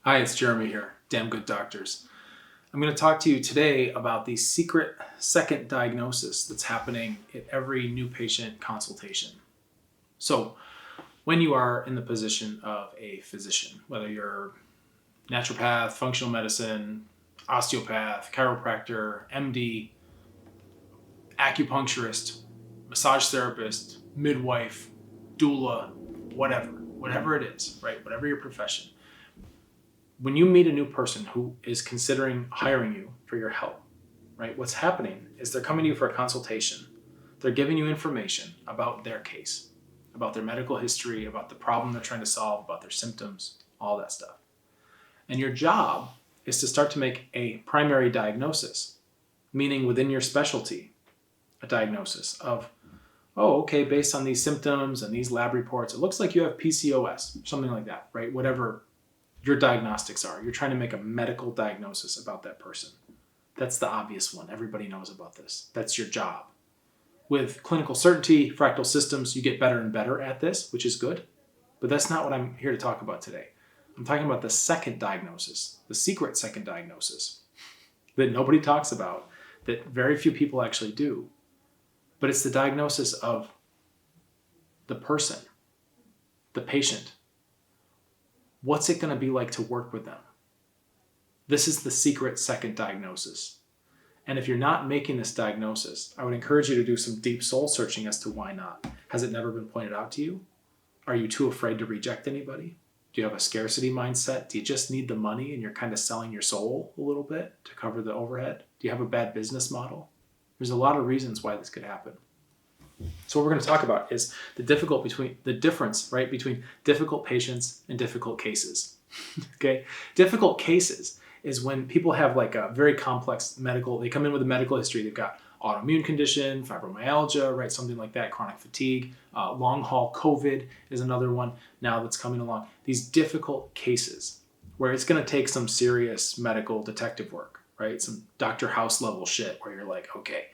Hi, it's Jeremy here, Damn Good Doctors. I'm going to talk to you today about the secret second diagnosis that's happening at every new patient consultation. So, when you are in the position of a physician, whether you're naturopath, functional medicine, osteopath, chiropractor, MD, acupuncturist, massage therapist, midwife, doula, whatever it is, right? Whatever your profession. When you meet a new person who is considering hiring you for your help, right, what's happening is they're coming to you for a consultation. They're giving you information about their case, about their medical history, about the problem they're trying to solve, about their symptoms, all that stuff. And your job is to start to make a primary diagnosis, meaning within your specialty, a diagnosis of, oh, okay, based on these symptoms and these lab reports, it looks like you have PCOS, something like that, right? Whatever your diagnostics are. You're trying to make a medical diagnosis about that person. That's the obvious one. Everybody knows about this. That's your job. With clinical certainty, fractal systems, you get better and better at this, which is good. But that's not what I'm here to talk about today. I'm talking about the second diagnosis, the secret second diagnosis that nobody talks about, that very few people actually do. But it's the diagnosis of the person, the patient. What's it going to be like to work with them? This is the secret second diagnosis. And if you're not making this diagnosis, I would encourage you to do some deep soul searching as to why not. Has it never been pointed out to you? Are you too afraid to reject anybody? Do you have a scarcity mindset? Do you just need the money and you're kind of selling your soul a little bit to cover the overhead? Do you have a bad business model? There's a lot of reasons why this could happen. So what we're going to talk about is the difference, right, between difficult patients and difficult cases. Okay, difficult cases is when people have like a very complex they come in with a medical history. They've got autoimmune condition, fibromyalgia, right, something like that, chronic fatigue, long haul COVID is another one now that's coming along. These difficult cases where it's going to take some serious medical detective work, right, some Dr. House level shit where you're like, okay,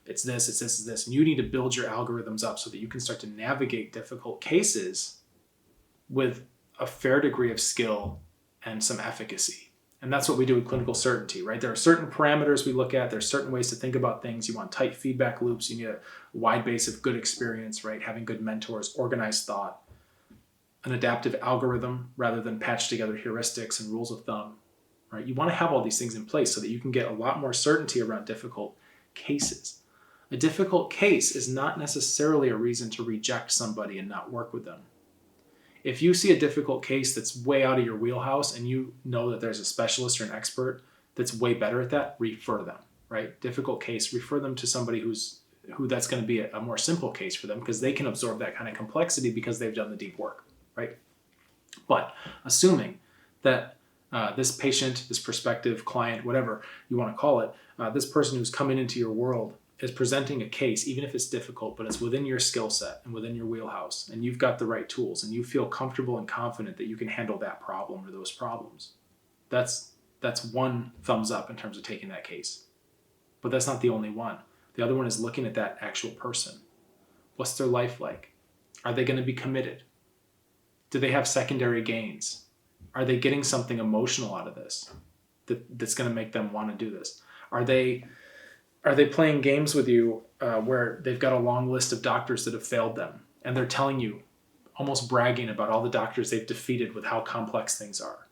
it's this. And you need to build your algorithms up so that you can start to navigate difficult cases with a fair degree of skill and some efficacy. And that's what we do with clinical certainty, right? There are certain parameters we look at. There's certain ways to think about things. You want tight feedback loops. You need a wide base of good experience, right? Having good mentors, organized thought, an adaptive algorithm rather than patched together heuristics and rules of thumb, right? You want to have all these things in place so that you can get a lot more certainty around difficult cases. A difficult case is not necessarily a reason to reject somebody and not work with them. If you see a difficult case that's way out of your wheelhouse and you know that there's a specialist or an expert that's way better at that, refer them, right? Difficult case, refer them to somebody who that's going to be a more simple case for them because they can absorb that kind of complexity because they've done the deep work, right? But assuming that this patient, this prospective client, whatever you want to call it, this person who's coming into your world is presenting a case, even if it's difficult, but it's within your skill set and within your wheelhouse, and you've got the right tools, and you feel comfortable and confident that you can handle that problem or those problems. That's one thumbs up in terms of taking that case. But that's not the only one. The other one is looking at that actual person. What's their life like? Are they going to be committed? Do they have secondary gains? Are they getting something emotional out of this that's going to make them want to do this? Are they playing games with you where they've got a long list of doctors that have failed them and they're telling you, almost bragging about all the doctors they've defeated with how complex things are?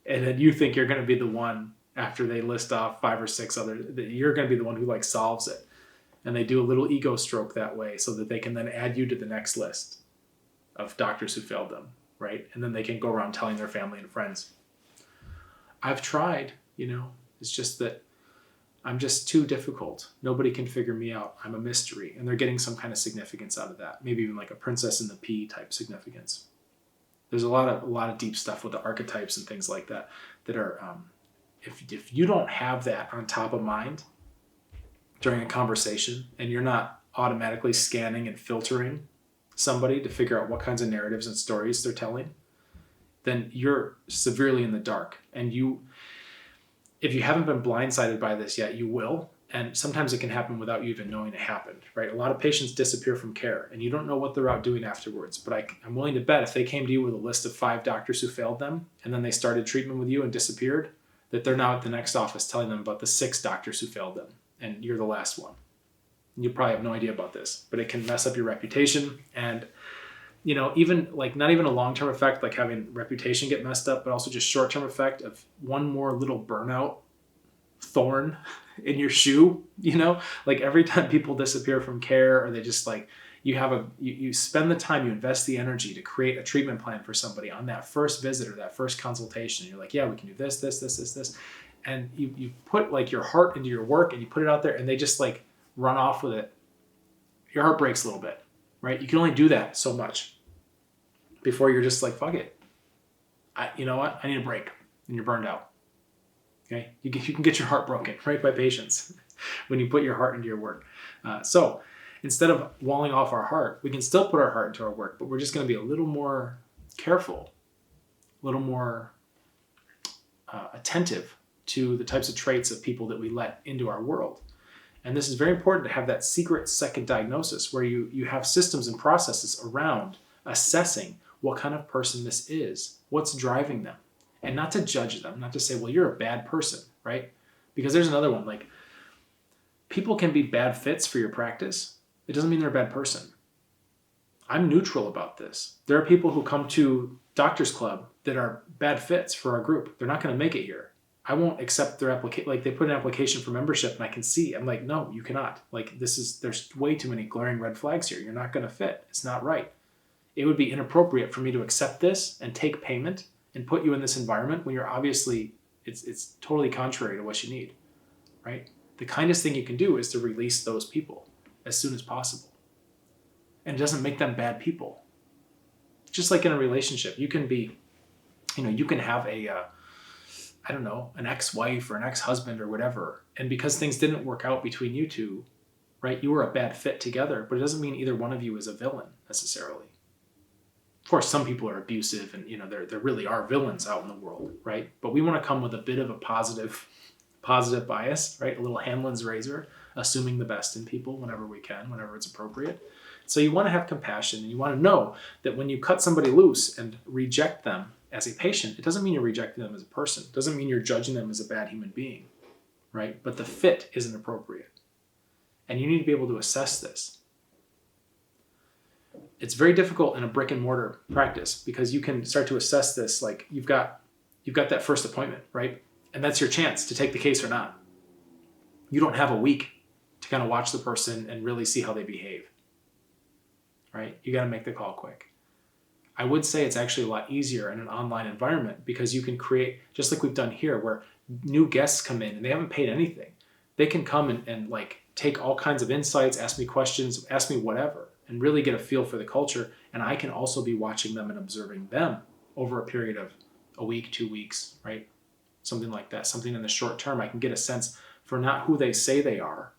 And then you think you're going to be the one, after they list off 5 or 6 others, that you're going to be the one who like solves it. And they do a little ego stroke that way so that they can then add you to the next list of doctors who failed them, right? And then they can go around telling their family and friends. I've tried, it's just that I'm just too difficult. Nobody can figure me out. I'm a mystery. And they're getting some kind of significance out of that. Maybe even like a princess in the pea type significance. There's a lot of deep stuff with the archetypes and things like that are, if you don't have that on top of mind during a conversation and you're not automatically scanning and filtering somebody to figure out what kinds of narratives and stories they're telling, then you're severely in the dark. And if you haven't been blindsided by this yet, you will. And sometimes it can happen without you even knowing it happened, right? A lot of patients disappear from care and you don't know what they're out doing afterwards. But I'm willing to bet if they came to you with a list of 5 doctors who failed them and then they started treatment with you and disappeared, that they're now at the next office telling them about the 6 doctors who failed them and you're the last one. And you probably have no idea about this, but it can mess up your reputation. And, even like not even a long-term effect, like having reputation get messed up, but also just short-term effect of one more little burnout thorn in your shoe, like every time people disappear from care, or they just like, you spend the time, you invest the energy to create a treatment plan for somebody on that first visit or that first consultation. You're like, yeah, we can do this. And you put like your heart into your work and you put it out there and they just like run off with it. Your heart breaks a little bit, right? You can only do that so much before you're just like, fuck it. You know what? I need a break. And you're burned out. Okay, you can get your heart broken, right, by patients when you put your heart into your work. So instead of walling off our heart, we can still put our heart into our work, but we're just going to be a little more careful, a little more attentive to the types of traits of people that we let into our world. And this is very important to have that secret second diagnosis where you have systems and processes around assessing what kind of person this is, what's driving them. And not to judge them, not to say, well, you're a bad person, right? Because there's another one, like people can be bad fits for your practice. It doesn't mean they're a bad person. I'm neutral about this. There are people who come to Doctors Club that are bad fits for our group. They're not going to make it here. I won't accept their application. Like they put an application for membership and I can see, I'm like, no, you cannot. Like there's way too many glaring red flags here. You're not going to fit. It's not right. It would be inappropriate for me to accept this and take payment and put you in this environment when you're obviously, it's totally contrary to what you need, right? The kindest thing you can do is to release those people as soon as possible. And it doesn't make them bad people. Just like in a relationship, you can be, you can have an ex-wife or an ex-husband or whatever. And because things didn't work out between you two, right? You were a bad fit together, but it doesn't mean either one of you is a villain necessarily. Of course, some people are abusive and, there really are villains out in the world, right? But we want to come with a bit of a positive bias, right? A little Hanlon's razor, assuming the best in people whenever we can, whenever it's appropriate. So you want to have compassion and you want to know that when you cut somebody loose and reject them as a patient, it doesn't mean you're rejecting them as a person. It doesn't mean you're judging them as a bad human being, right? But the fit isn't appropriate. And you need to be able to assess this. It's very difficult in a brick and mortar practice because you can start to assess this like you've got that first appointment, right? And that's your chance to take the case or not. You don't have a week to kind of watch the person and really see how they behave, right? You got to make the call quick. I would say it's actually a lot easier in an online environment because you can create, just like we've done here, where new guests come in and they haven't paid anything. They can come and like take all kinds of insights, ask me questions, ask me whatever, and really get a feel for the culture. And I can also be watching them and observing them over a period of a week, 2 weeks, right? Something like that. Something in the short term, I can get a sense for not who they say they are,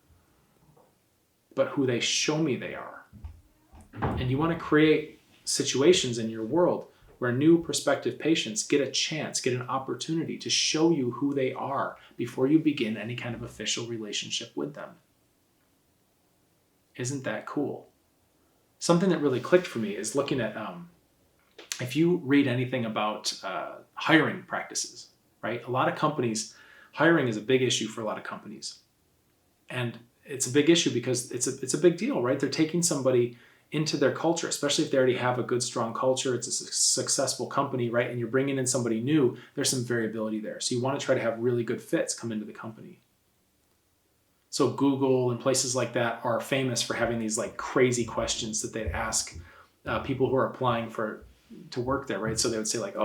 but who they show me they are. And you want to create situations in your world where new prospective patients get a chance, get an opportunity to show you who they are before you begin any kind of official relationship with them. Isn't that cool? Something that really clicked for me is looking at, if you read anything about hiring practices, right? A lot of companies, hiring is a big issue for a lot of companies. And it's a big issue because it's a big deal, right? They're taking somebody into their culture, especially if they already have a good, strong culture. It's a successful company, right? And you're bringing in somebody new, there's some variability there. So you want to try to have really good fits come into the company. So Google and places like that are famous for having these like crazy questions that they ask people who are applying to work there, right? So they would say like,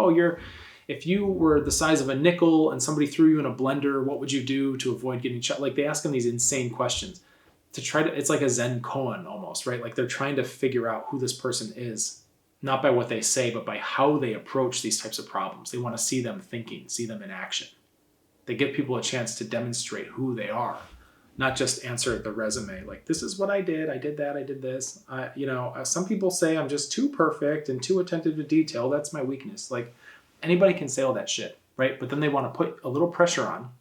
if you were the size of a nickel and somebody threw you in a blender, what would you do to avoid getting shot? Like they ask them these insane questions to try to, it's like a Zen koan almost, right? Like they're trying to figure out who this person is, not by what they say, but by how they approach these types of problems. They want to see them thinking, see them in action. They give people a chance to demonstrate who they are, not just answer the resume. Like, this is what I did that, I did this. Some people say I'm just too perfect and too attentive to detail. That's my weakness. Like, anybody can say all that shit, right? But then they want to put a little pressure on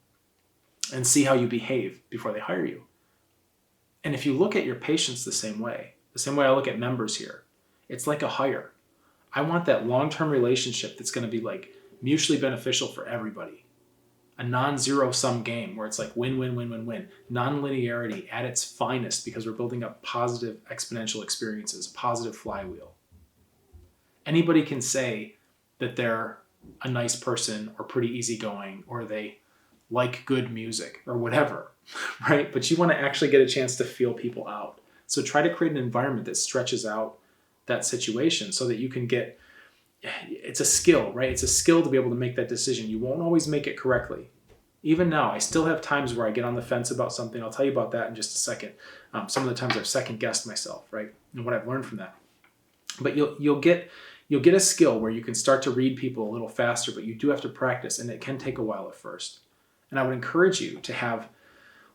and see how you behave before they hire you. And if you look at your patients the same way I look at members here, it's like a hire. I want that long-term relationship that's going to be like mutually beneficial for everybody. A non-zero sum game where it's like win, win, win, win, win. Non-linearity at its finest because we're building up positive exponential experiences, positive flywheel. Anybody can say that they're a nice person or pretty easygoing or they like good music or whatever, right? But you want to actually get a chance to feel people out. So try to create an environment that stretches out that situation so that you can get, it's a skill, right? It's a skill to be able to make that decision. You won't always make it correctly. Even now, I still have times where I get on the fence about something. I'll tell you about that in just a second. Some of the times I've second guessed myself, right? And what I've learned from that. But you'll get a skill where you can start to read people a little faster, but you do have to practice, and it can take a while at first. And I would encourage you to have,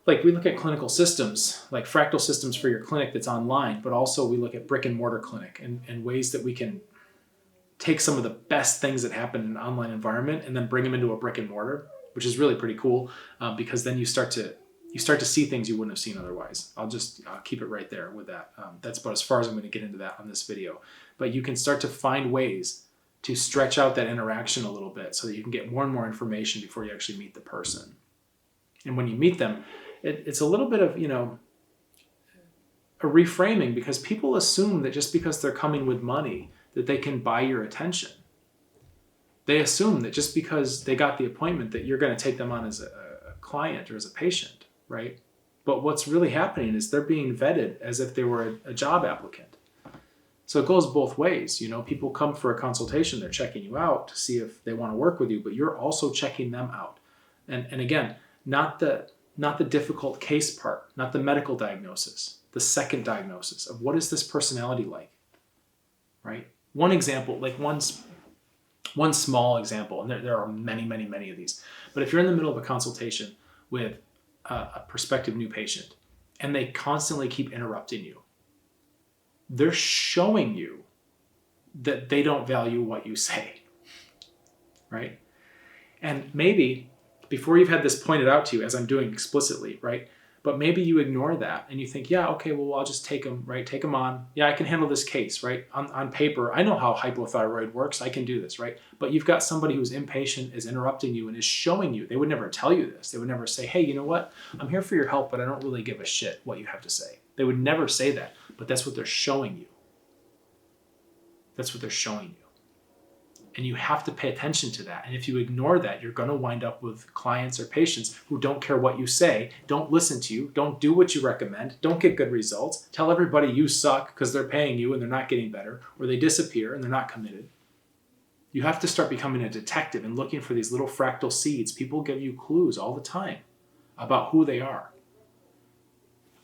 like we look at clinical systems, like fractal systems for your clinic that's online, but also we look at brick and mortar clinic and ways that we can take some of the best things that happen in an online environment and then bring them into a brick and mortar, which is really pretty cool because then you start to see things you wouldn't have seen otherwise. I'll keep it right there with that. That's about as far as I'm going to get into that on this video. But you can start to find ways to stretch out that interaction a little bit so that you can get more and more information before you actually meet the person. And when you meet them, it's a little bit of, a reframing because people assume that just because they're coming with money that they can buy your attention. They assume that just because they got the appointment that you're going to take them on as a client or as a patient, right? But what's really happening is they're being vetted as if they were a job applicant. So it goes both ways. People come for a consultation, they're checking you out to see if they want to work with you, but you're also checking them out. And again, not the difficult case part, not the medical diagnosis, the second diagnosis of what is this personality like, right? One example, like one small example, and there are many, many, many of these, but if you're in the middle of a consultation with a prospective new patient and they constantly keep interrupting you, they're showing you that they don't value what you say, right? And maybe before you've had this pointed out to you, as I'm doing explicitly, right? But maybe you ignore that and you think, yeah, okay, well, I'll just take them, right? Take them on. Yeah, I can handle this case, right? On paper, I know how hypothyroid works. I can do this, right? But you've got somebody who's impatient, is interrupting you, and is showing you. They would never tell you this. They would never say, hey, you know what? I'm here for your help, but I don't really give a shit what you have to say. They would never say that, but that's what they're showing you. That's what they're showing you. And you have to pay attention to that. And if you ignore that, you're going to wind up with clients or patients who don't care what you say, don't listen to you, don't do what you recommend, don't get good results, tell everybody you suck because they're paying you and they're not getting better, or they disappear and they're not committed. You have to start becoming a detective and looking for these little fractal seeds. People give you clues all the time about who they are.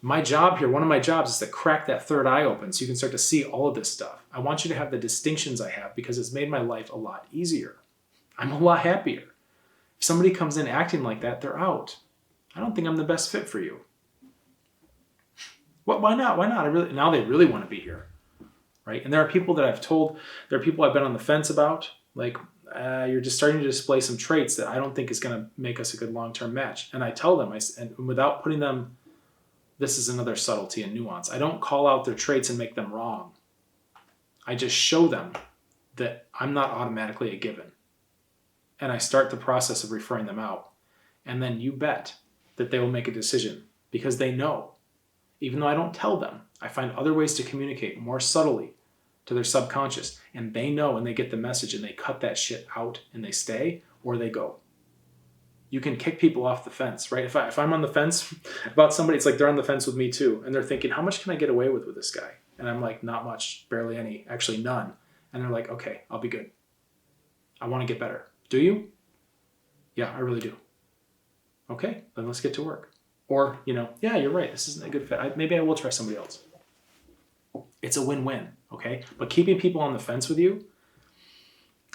My job here, one of my jobs is to crack that third eye open so you can start to see all of this stuff. I want you to have the distinctions I have because it's made my life a lot easier. I'm a lot happier. If somebody comes in acting like that, they're out. I don't think I'm the best fit for you. Why not? Why not? Now they really want to be here, right? And there are people that I've been on the fence about, like, you're just starting to display some traits that I don't think is going to make us a good long-term match. And I tell them, and without putting them, this is another subtlety and nuance. I don't call out their traits and make them wrong. I just show them that I'm not automatically a given. And I start the process of referring them out. And then you bet that they will make a decision because they know. Even though I don't tell them, I find other ways to communicate more subtly to their subconscious. And they know and they get the message and they cut that shit out and they stay or they go. You can kick people off the fence, right? If I'm on the fence about somebody, it's like they're on the fence with me too. And they're thinking, how much can I get away with this guy? And I'm like, not much, barely any, actually none. And they're like, okay, I'll be good. I want to get better. Do you? Yeah, I really do. Okay, then let's get to work. Or, yeah, you're right. This isn't a good fit. Maybe I will try somebody else. It's a win-win, okay? But keeping people on the fence with you,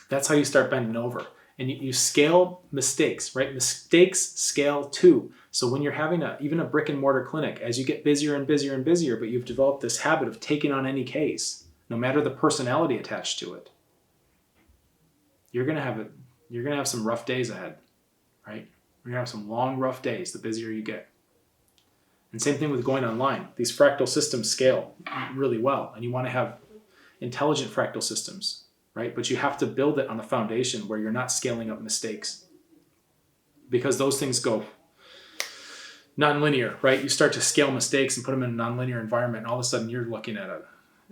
that's how you start bending over. And you scale mistakes, right? Mistakes scale too. So when you're having even a brick and mortar clinic, as you get busier and busier and busier, but you've developed this habit of taking on any case, no matter the personality attached to it, you're gonna have some rough days ahead, right? You're going to have some long, rough days the busier you get. And same thing with going online. These fractal systems scale really well, and you want to have intelligent fractal systems, right? But you have to build it on a foundation where you're not scaling up mistakes, because those things go non-linear, right? You start to scale mistakes and put them in a non-linear environment, and all of a sudden you're looking at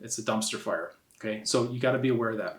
it's a dumpster fire. Okay, so you got to be aware of that.